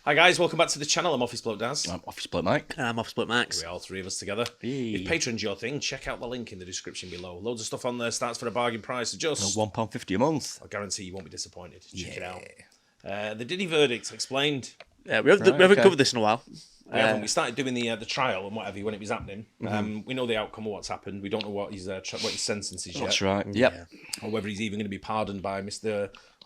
Hi guys, welcome back to the channel. I'm Office Bloke Daz. I'm Office Bloke Mike. And I'm Office Bloke Max. We're all three of us together. Hey. If Patreon's your thing, check out the link in the description below. Loads of stuff on there, starts for a bargain price of just £1.50 a month. I guarantee you won't be disappointed. Check it out. The Diddy verdict explained. Yeah, we haven't covered this in a while. We started doing the trial and whatever when it was happening. We know the outcome of what's happened. We don't know what his sentence is yet. That's right. Yep. Or whether he's even going to be pardoned by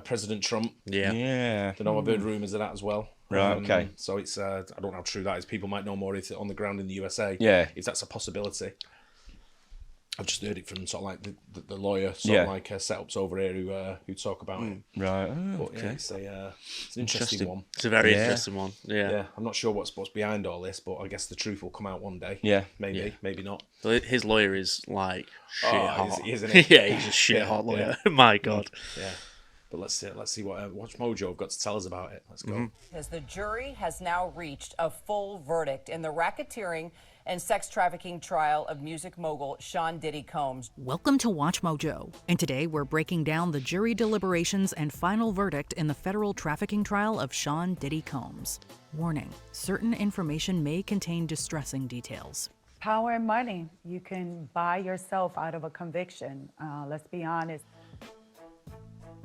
President Trump. Yeah. Don't know. I've heard rumours of that as well. Right. Okay. So it's I don't know how true that is. People might know more if it's on the ground in the USA. Yeah. If that's a possibility. I've just heard it from sort of like the lawyer setups over here who talk about it. Right. But, yeah, it's an interesting one. It's a very interesting one. Yeah. I'm not sure what's behind all this, but I guess the truth will come out one day. Yeah. Maybe not. His lawyer is like shit hot. Isn't he? Yeah, he's a shit hot lawyer. My God. Yeah. But let's see what Watch Mojo have got to tell us about it. Let's go. As the jury has now reached a full verdict in the racketeering and sex trafficking trial of music mogul Sean Diddy Combs. Welcome to Watch Mojo, and today we're breaking down the jury deliberations and final verdict in the federal trafficking trial of Sean Diddy Combs. Warning, certain information may contain distressing details. Power and money. You can buy yourself out of a conviction. Let's be honest.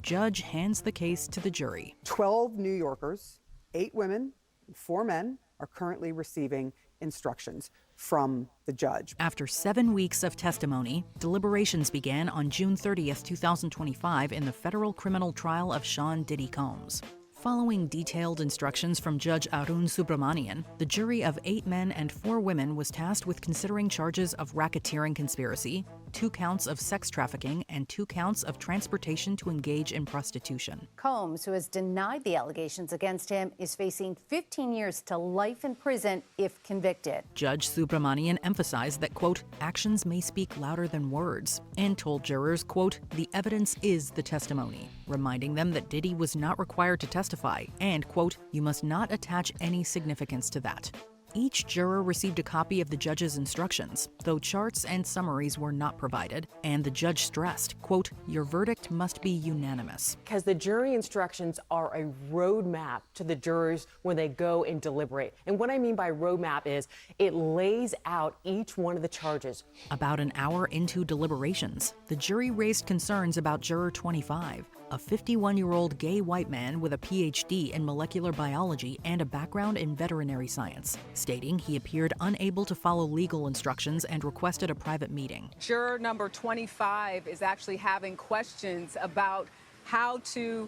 Judge hands the case to the jury. 12 New Yorkers, 8 women, 4 men are currently receiving instructions from the judge. After 7 weeks of testimony, deliberations began on June 30th, 2025 in the federal criminal trial of Sean Diddy Combs. Following detailed instructions from Judge Arun Subramanian, the jury of 8 men and 4 women was tasked with considering charges of racketeering conspiracy, 2 counts of sex trafficking, and 2 counts of transportation to engage in prostitution. Combs, who has denied the allegations against him, is facing 15 years to life in prison if convicted. Judge Subramanian emphasized that, quote, actions may speak louder than words, and told jurors, quote, the evidence is the testimony, reminding them that Diddy was not required to testify, and, quote, you must not attach any significance to that. Each juror received a copy of the judge's instructions, though charts and summaries were not provided, and the judge stressed, quote, your verdict must be unanimous. Because the jury instructions are a roadmap to the jurors when they go and deliberate. And what I mean by roadmap is it lays out each one of the charges. About an hour into deliberations, the jury raised concerns about Juror 25, a 51-year-old gay white man with a PhD in molecular biology and a background in veterinary science, stating he appeared unable to follow legal instructions and requested a private meeting. Juror number 25 is actually having questions about how to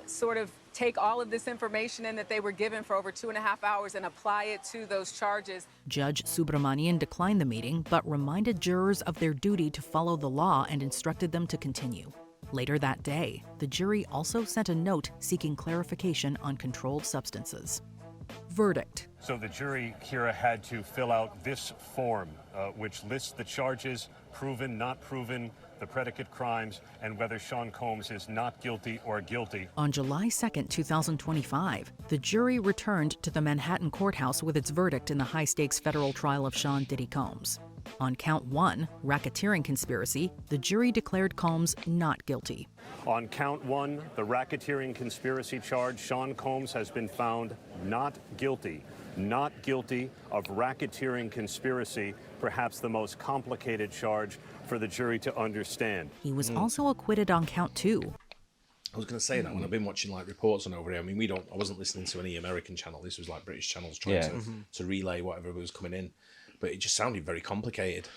sort of take all of this information in that they were given for over 2.5 hours and apply it to those charges. Judge Subramanian declined the meeting, but reminded jurors of their duty to follow the law and instructed them to continue. Later that day, the jury also sent a note seeking clarification on controlled substances. Verdict. So the jury here had to fill out this form, which lists the charges, proven, not proven, the predicate crimes, and whether Sean Combs is not guilty or guilty. On July 2nd, 2025, the jury returned to the Manhattan courthouse with its verdict in the high-stakes federal trial of Sean Diddy Combs. On count 1, racketeering conspiracy, the jury declared Combs not guilty. On count 1, the racketeering conspiracy charge, Sean Combs has been found not guilty. Not guilty of racketeering conspiracy, perhaps the most complicated charge for the jury to understand. He was also acquitted on count 2. I was going to say that when I've been watching like reports on over here. I mean, I wasn't listening to any American channel. This was like British channels trying to relay whatever was coming in. But it just sounded very complicated.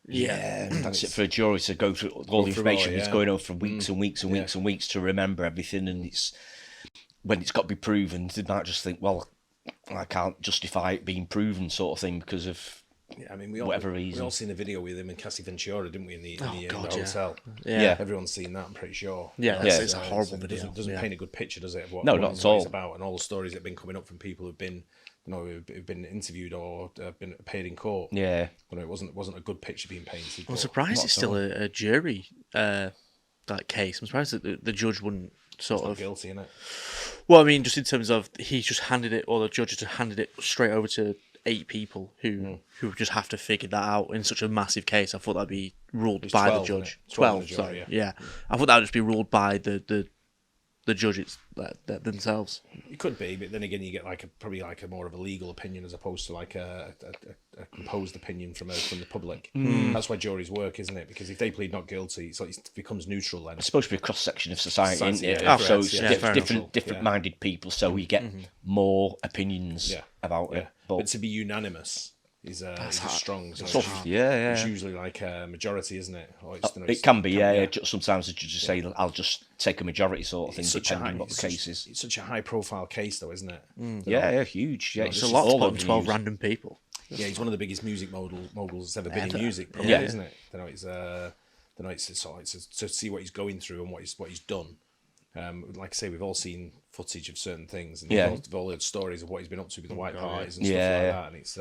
Yeah, that's it for a jury to go through all the information that's going on for weeks and weeks and weeks and weeks to remember everything. And it's when it's got to be proven, they might just think, well, I can't justify it being proven, sort of thing, because of whatever reason. We all seen the video with him and Cassie Ventura, didn't we, in the hotel? Yeah. Everyone's seen that, I'm pretty sure. Yeah, it's a horrible video. Doesn't paint a good picture, does it? Of what, not at all. It's about, and all the stories that have been coming up from people who've been, who've been interviewed or been appeared in court. Yeah. It wasn't a good picture being painted. I'm surprised it's still a jury that case. I'm surprised that the judge wouldn't sort of guilty, innit? Well, I mean, just in terms of he just handed it, or the judge just handed it straight over to 8 people who just have to figure that out in such a massive case. I thought that'd be ruled by 12, the judge. 12, sorry. Yeah. I thought that would just be ruled by the the judges themselves. It could be, but then again, you get probably a more of a legal opinion as opposed to like a composed opinion from the public. That's why juries work, isn't it? Because if they plead not guilty, it becomes neutral then. It's supposed to be a cross section of society, isn't it? Yeah, so it's yeah, different minded people, so we get more opinions about it. But to be unanimous is strong. So it's usually like a majority, isn't it? Or it can be, Sometimes the judges say, "I'll just take a majority," sort of thing, depending on what the case is. It's such a high-profile case, though, isn't it? Huge. Yeah, it's a lot to put on 12 random people. Yeah, he's one of the biggest music moguls that's ever been in music, probably, isn't it? It's to see what he's going through and what he's done. Like I say, we've all seen footage of certain things, and we've all heard stories of what he's been up to with the white parties and stuff like that, and it's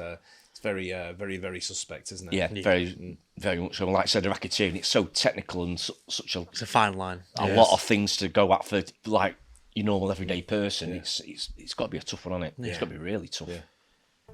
very, very, very suspect, isn't it? Yeah, very, very much so. Like I said, the racketeering, it's so technical and it's a fine line. A lot of things to go at for like your normal everyday person. It's got to be a tough one on it. It's got to be really tough. Yeah.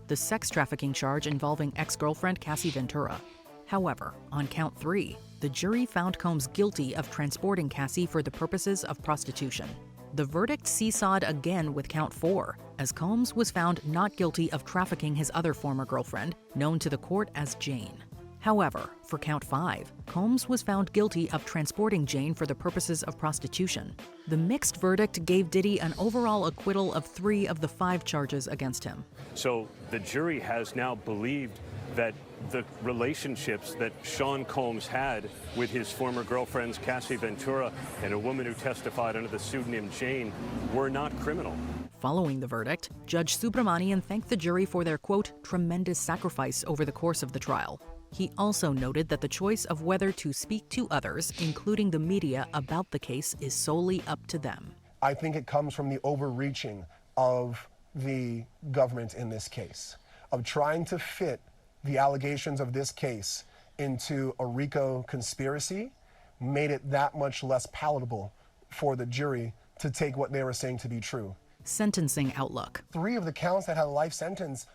The sex trafficking charge involving ex-girlfriend Cassie Ventura. However, on count 3, the jury found Combs guilty of transporting Cassie for the purposes of prostitution. The verdict seesawed again with count 4, as Combs was found not guilty of trafficking his other former girlfriend, known to the court as Jane. However, for count 5, Combs was found guilty of transporting Jane for the purposes of prostitution. The mixed verdict gave Diddy an overall acquittal of 3 of the 5 charges against him. So the jury has now believed that the relationships that Sean Combs had with his former girlfriends Cassie Ventura and a woman who testified under the pseudonym Jane were not criminal. Following the verdict, Judge Subramanian thanked the jury for their, quote, tremendous sacrifice over the course of the trial. He also noted that the choice of whether to speak to others, including the media, about the case is solely up to them. I think it comes from the overreaching of the government in this case, of trying to fit the allegations of this case into a RICO conspiracy, made it that much less palatable for the jury to take what they were saying to be true. Sentencing outlook. 3 of the counts that had a life sentence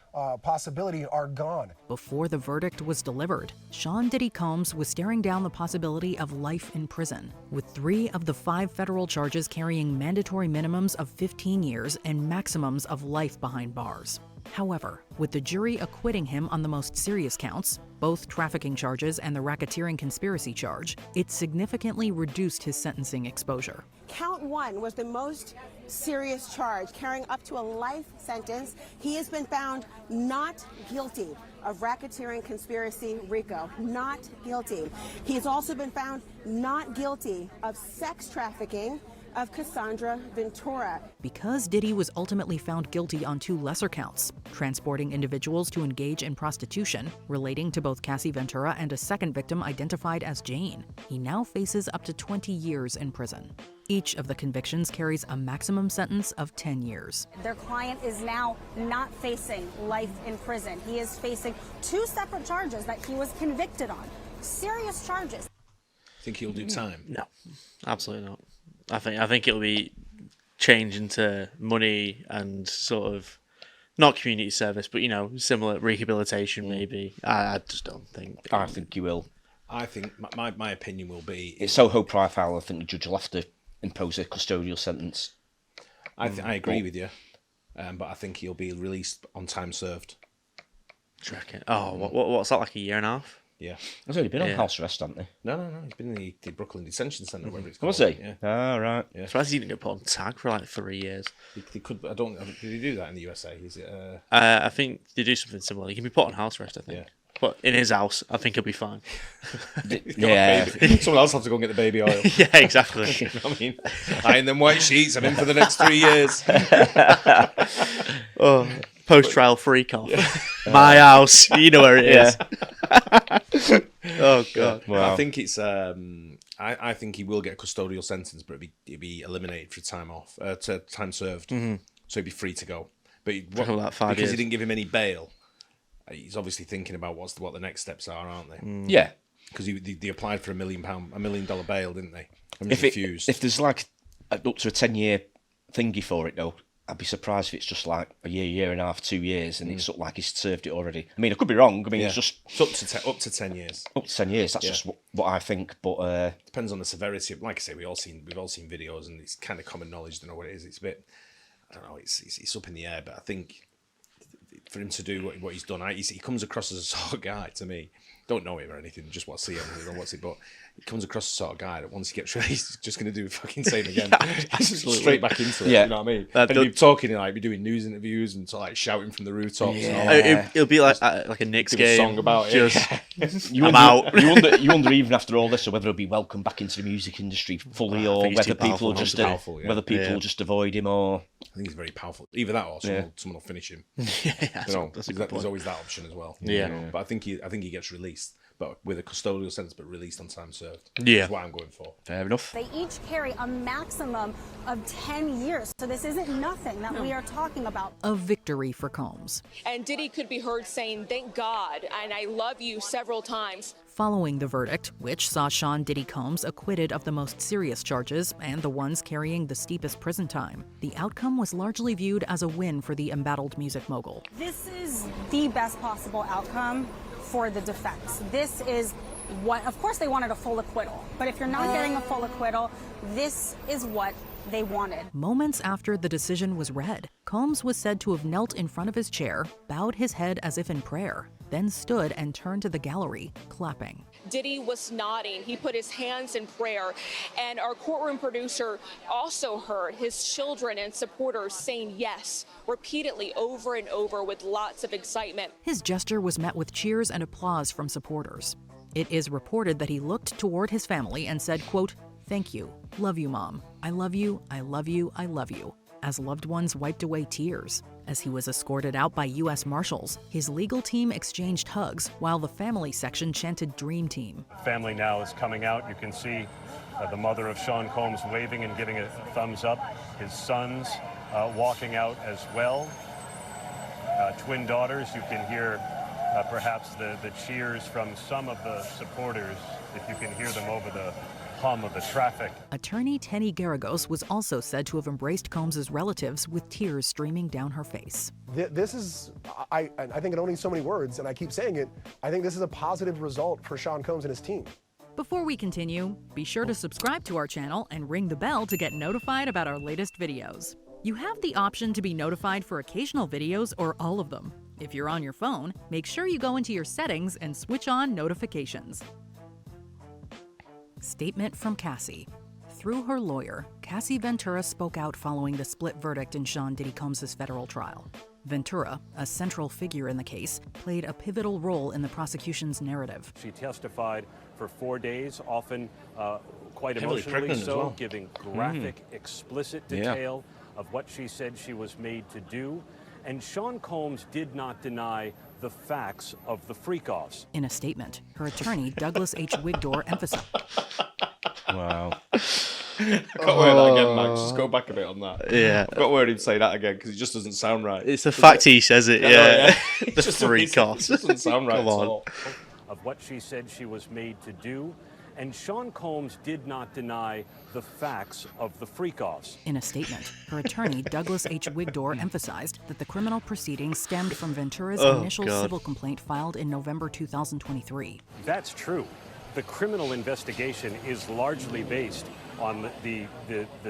possibility are gone. Before the verdict was delivered, Sean Diddy Combs was staring down the possibility of life in prison, with 3 of the 5 federal charges carrying mandatory minimums of 15 years and maximums of life behind bars. However, with the jury acquitting him on the most serious counts, both trafficking charges and the racketeering conspiracy charge, it significantly reduced his sentencing exposure. Count 1 was the most serious charge, carrying up to a life sentence. He has been found not guilty of racketeering conspiracy RICO, not guilty. He has also been found not guilty of sex trafficking of Cassandra Ventura. Because Diddy was ultimately found guilty on 2 lesser counts, transporting individuals to engage in prostitution, relating to both Cassie Ventura and a second victim identified as Jane, he now faces up to 20 years in prison. Each of the convictions carries a maximum sentence of 10 years. Their client is now not facing life in prison. He is facing 2 separate charges that he was convicted on. Serious charges. Think he'll do time? No, absolutely not. I think it'll be changed into money and sort of not community service, but similar rehabilitation maybe. I just don't think. I think you will. I think my opinion will be it's so high profile. I think the judge will have to impose a custodial sentence. I agree with you, but I think he'll be released on time served. Do you reckon? Oh, what's that, like a year and a half? Yeah. He's only been on house arrest, hasn't he? No. He's been in the Brooklyn Detention Centre, whatever it's called. Was he? Yeah. Oh, right. Yeah. So he didn't get put on tag for like 3 years. He could. Did he do that in the USA? Is it? I think they do something similar. He can be put on house arrest, I think. Yeah. But in his house, I think he'll be fine. Yeah. Someone else will have to go and get the baby oil. Yeah, exactly. You know what I mean? Iron them white sheets. I'm in for the next 3 years. Oh, post-trial freak off. My house. You know where it is. Oh, God. Wow. I think it's... I think he will get a custodial sentence, but it'd be eliminated for time served. Mm-hmm. So he'd be free to go. But because he didn't give him any bail, he's obviously thinking about what the next steps are, aren't they? Yeah. Because they applied for $1 million bail, didn't they? And refused. If there's like up to a 10-year thingy for it, though, I'd be surprised if it's just like a year and a half, 2 years, and it's like he's served it already. I mean, I could be wrong. I mean, it's just it's up to 10 years. Up to 10 years. That's just what I think. But depends on the severity. Like I say, we've all seen videos, and it's kind of common knowledge to know what it is. It's a bit, I don't know. It's up in the air, but I think for him to do what he's done, he comes across as a sort of guy to me. Don't know him or anything, just what I see him, but he comes across as a sort of guy that once he gets released, he's just going to do the fucking same again. Straight back into it, you know what I mean? And he'll be talking, like, be doing news interviews and like shouting from the rooftops. Yeah. And all that. It'll be like a Knicks game. A song about it. I'm out. You wonder even after all this, or whether he'll be welcomed back into the music industry fully, or whether people will just just avoid him, or I think he's very powerful. Either that, or someone will finish him. There's always that option as well. Yeah, but I think he gets released, but with a custodial sentence, but released on time served. Yeah, is what I'm going for. Fair enough. They each carry a maximum of 10 years, so this isn't nothing that we are talking about. A victory for Combs. And Diddy could be heard saying, "Thank God," and "I love you" several times. Following the verdict, which saw Sean Diddy Combs acquitted of the most serious charges and the ones carrying the steepest prison time, the outcome was largely viewed as a win for the embattled music mogul. This is the best possible outcome for the defense. This is what, of course, they wanted a full acquittal, but if you're not getting a full acquittal, this is what they wanted. Moments after the decision was read, Combs was said to have knelt in front of his chair, bowed his head as if in prayer, then stood and turned to the gallery, clapping. Diddy was nodding. He put his hands in prayer, and our courtroom producer also heard his children and supporters saying yes repeatedly over and over with lots of excitement. His gesture was met with cheers and applause from supporters. It is reported that he looked toward his family and said, quote, "Thank you. Love you, Mom. I love you. I love you. I love you," as loved ones wiped away tears. As he was escorted out by U.S. Marshals, his legal team exchanged hugs while the family section chanted Dream Team. The family now is coming out. You can see the mother of Sean Combs waving and giving a thumbs up. His sons walking out as well. Twin daughters, you can hear perhaps the cheers from some of the supporters, if you can hear them over the hum of the traffic. Attorney Tenny Garagos was also said to have embraced Combs' relatives with tears streaming down her face. This is, I think it only needs so many words, and I keep saying it, I think this is a positive result for Sean Combs and his team. Before we continue, be sure to subscribe to our channel and ring the bell to get notified about our latest videos. You have the option to be notified for occasional videos or all of them. If you're on your phone, make sure you go into your settings and switch on notifications. Statement from Cassie. Through her lawyer, Cassie Ventura spoke out following the split verdict in Sean Diddy Combs' federal trial. Ventura, a central figure in the case, played a pivotal role in the prosecution's narrative. She testified for 4 days, often quite Heavily emotionally pregnant as so, well. giving graphic, explicit detail of what she said she was made to do. And Sean Combs did not deny the facts of the freak-offs. In a statement, her attorney, Douglas H. Wigdor, emphasized. Wow. I can't wear that again, Max. Just go back a bit on that. Yeah. I've got to hear him say that again because it just doesn't sound right. It's the fact he says it, yeah. It The just freak-offs. It doesn't sound right at all. Of what she said she was made to do. And Sean Combs did not deny the facts of the freak-offs. In a statement, her attorney, Douglas H. Wigdor, emphasized that the criminal proceedings stemmed from Ventura's initial civil complaint filed in November 2023. That's true. The criminal investigation is largely based on the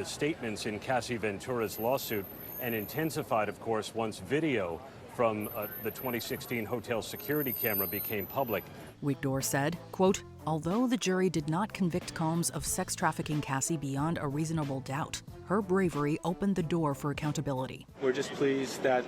statements in Cassie Ventura's lawsuit, and intensified, of course, once video from the 2016 hotel security camera became public. Wigdor said, quote, "Although the jury did not convict Combs of sex trafficking Cassie beyond a reasonable doubt, her bravery opened the door for accountability." We're just pleased that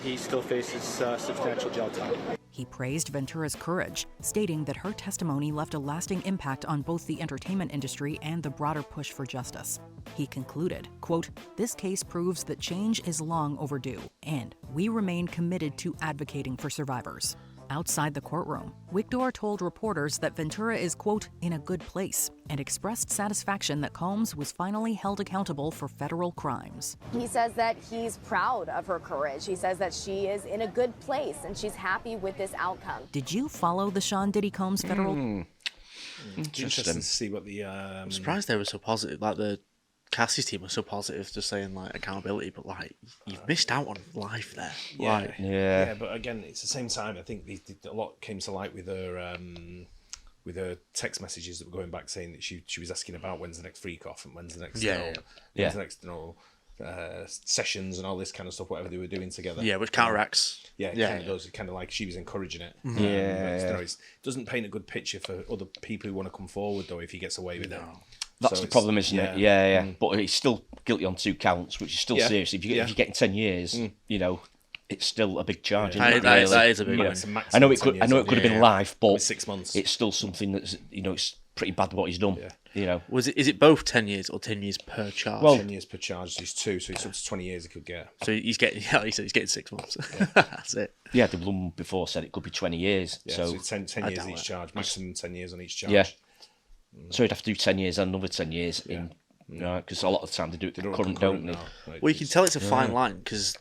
he still faces substantial jail time. He praised Ventura's courage, stating that her testimony left a lasting impact on both the entertainment industry and the broader push for justice. He concluded, quote, "This case proves that change is long overdue, and we remain committed to advocating for survivors." Outside the courtroom, Wigdor told reporters that Ventura is, quote, "in a good place," and expressed satisfaction that Combs was finally held accountable for federal crimes. He says that he's proud of her courage. He says that she is in a good place and she's happy with this outcome. Did you follow the Sean Diddy Combs federal? Interesting to see what the. I'm surprised they were so positive. Like the Cassie's team was so positive, just saying like accountability, but like you've missed out on life there. Yeah, but again, it's the same time. I think a lot came to light with her text messages that were going back saying that she was asking about when's the next freak off and when's the next when's the next sessions and all this kind of stuff, whatever they were doing together. Yeah, which counteracts. It kind of does. It kind of like she was encouraging it. Mhm. It doesn't paint a good picture for other people who want to come forward though if he gets away with it. That's the problem, isn't it? Yeah. But he's still guilty on 2 counts, which is still serious. If you're getting 10 years, you know, it's still a big charge. That is a big one. I know it could have been life, but 6 months. It's still something that's, you know, it's pretty bad what he's done. You know, is it both 10 years or 10 years per charge? Well, 10 years per charge. He's 2, so it's up to 20 years he could get. So he's getting, he said he's getting 6 months. That's it. Yeah, the one before said it could be 20 years. Yeah, so 10 years each charge, maximum 10 years on each charge. Yeah. So he'd have to do 10 years and another 10 years in, because a lot of the time they do it current, don't they? Well, you can tell it's a fine line because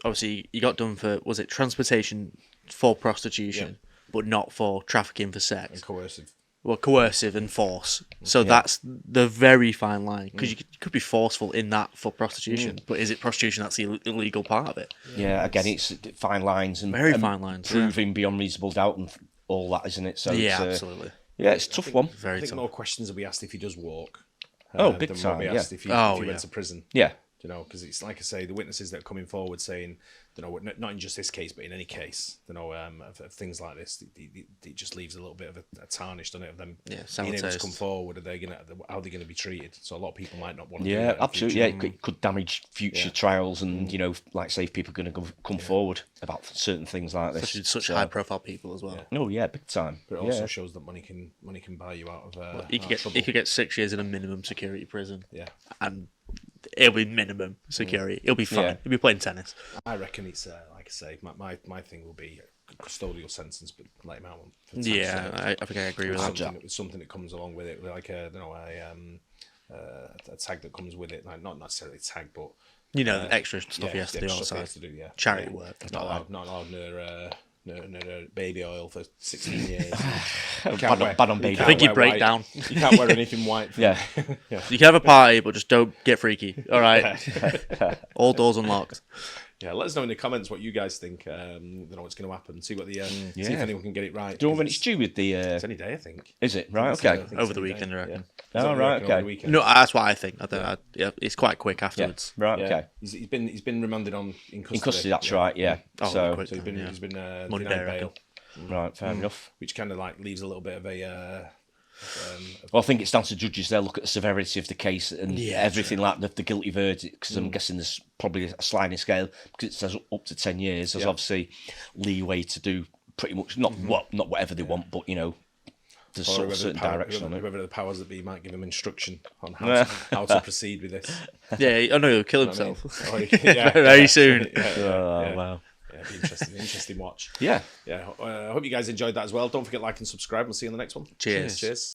obviously he got done for, was it transportation for prostitution, but not for trafficking for sex. And coercive. Well, coercive and force. So that's the very fine line because you could be forceful in that for prostitution, but is it prostitution that's the illegal part of it? Yeah, again, it's fine lines and very fine lines, proving beyond reasonable doubt and all that, isn't it? So absolutely. Yeah, it's a tough one. I think more questions will be asked if he does walk. Big than time. Will be asked if he went to prison. Yeah. You know, because it's like I say, the witnesses that are coming forward saying, you know, not in just this case, but in any case, you know, of things like this, it just leaves a little bit of a tarnish, doesn't it, of them being able to come forward. How are they going to be treated? So a lot of people might not want to. Yeah, absolutely. Yeah, it could damage future trials, and you know, like say, if people are going to come forward about certain things like this, especially such high-profile people as well. Oh yeah, big time. But it also shows that money can buy you out of. He could get 6 years in a minimum security prison. Yeah, and it'll be minimum security. It'll be fine. He'll be playing tennis. I reckon it's like I say, my thing will be a custodial sentence, but let him out. I think I agree with that. Something that comes along with it, like a tag that comes with it, like not necessarily a tag, but you know, the extra stuff he has to do outside. Charity work. Not allowed near baby oil for 16 years. Bad on baby. I think you break down. You can't wear anything white. You can have a party, but just don't get freaky. All right. All doors unlocked. Yeah, let us know in the comments what you guys think. You know what's going to happen. See what see if anyone can get it right. Do you know when it's due with the? It's any day, I think. Is it right? Okay. Over the weekend, I reckon. Oh right, okay. No, that's what I think. I don't. It's quite quick afterwards. Right, okay. He's been remanded in custody. In custody, that's right. Yeah. So he's been denied bail. Right, fair enough. Which kind of like leaves a little bit of a. Well, I think it's down to judges. They'll look at the severity of the case and everything like the guilty verdict, because I'm guessing there's probably a sliding scale because it says up to 10 years. There's obviously leeway to do pretty much not whatever they want, but you know, there's sort of certain direction on it. Whoever the powers that be might give them instruction on how to proceed with this. Yeah, I know he'll kill himself very soon. Wow. Yeah, it'd be interesting watch. Yeah. I hope you guys enjoyed that as well. Don't forget to like and subscribe. We'll see you in the next one. Cheers. Cheers.